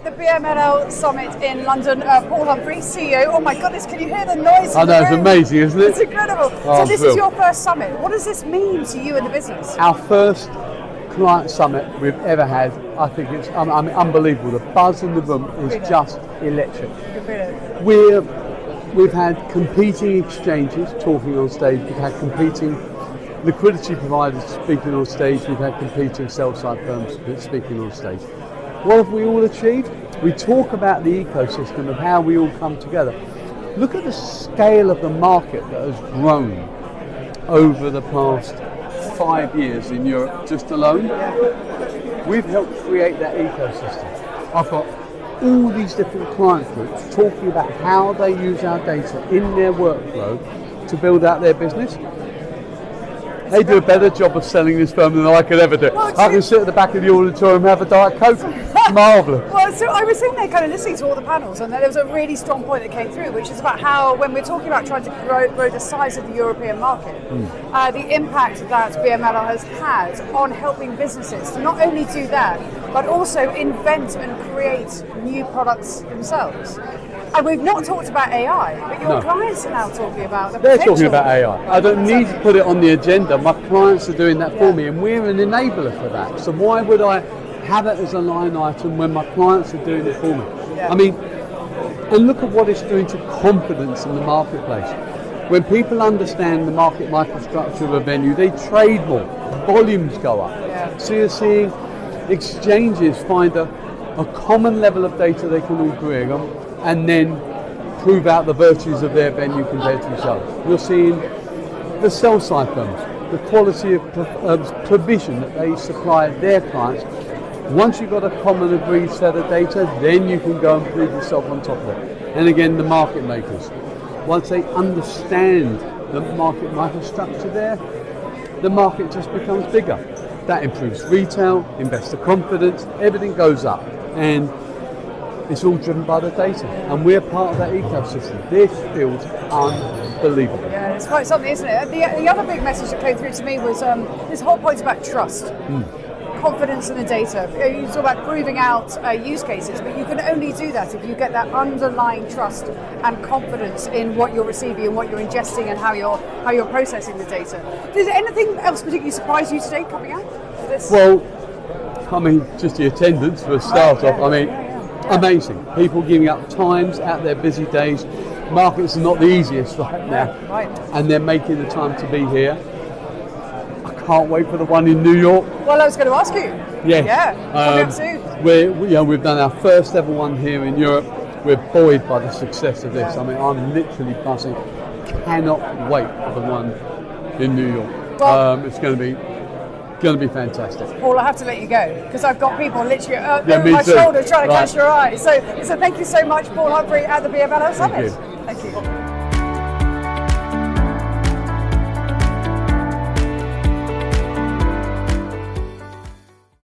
at the BMLL Summit in London. Paul Humphrey, CEO. Oh my goodness, can you hear the noise? I know, it's amazing, isn't it? It's incredible. So this is your first summit. What does this mean to you and the business? Our first client summit we've ever had. I think it's unbelievable. The buzz in the room is just electric. We've had competing exchanges talking on stage. We've had competing liquidity providers speaking on stage. We've had competing sell-side firms speaking on stage. What have we all achieved? We talk about the ecosystem of how we all come together. Look at the scale of the market that has grown over the past 5 years in Europe just alone. We've helped create that ecosystem. I've got all these different client groups talking about how they use our data in their workflow to build out their business. They do a better job of selling this firm than I could ever do. I can sit at the back of the auditorium and have a Diet Coke. Marvellous. Well, so I was sitting there kind of listening to all the panels, and there was a really strong point that came through, which is about how, when we're talking about trying to grow the size of the European market, the impact that BMLL has had on helping businesses to not only do that, but also invent and create new products themselves. And we've not talked about AI, but your clients are now talking about the potential. They're talking about AI. I don't need to put it on the agenda. My clients are doing that for me, and we're an enabler for that. So why would I have it as a line item when my clients are doing it for me? I mean, and look at what it's doing to confidence in the marketplace. When people understand the market microstructure of a venue, they trade more, volumes go up. So you're seeing exchanges find a common level of data they can all agree on, and then prove out the virtues of their venue compared to each other. You're seeing the sell-side firms, the quality of provision that they supply their clients. Once you've got a common agreed set of data, then you can go and prove yourself on top of it. And again, the market makers. Once they understand the market microstructure there, the market just becomes bigger. That improves retail, investor confidence, everything goes up. And it's all driven by the data, and we're part of that ecosystem. This feels unbelievable. Yeah, it's quite something, isn't it? The other big message that came through to me was this whole point about trust, confidence in the data. You talk about proving out use cases, but you can only do that if you get that underlying trust and confidence in what you're receiving and what you're ingesting and how you're processing the data. Did anything else particularly surprise you today coming out of this? Well, I mean, just the attendance for a start off. I mean. Amazing. People giving up times out their busy days. Markets are not the easiest right now. And they're making the time to be here. I can't wait for the one in New York. Well, I was going to ask you. Yes. Yeah, coming up soon. We've done our first ever one here in Europe. We're buoyed by the success of this. I mean, I'm literally buzzing. Cannot wait for the one in New York. Well, it's going to be fantastic. Paul, I have to let you go because I've got people literally over my shoulder trying to catch your eye. So thank you so much, Paul Humphrey at the BMLL Summit. Thank you.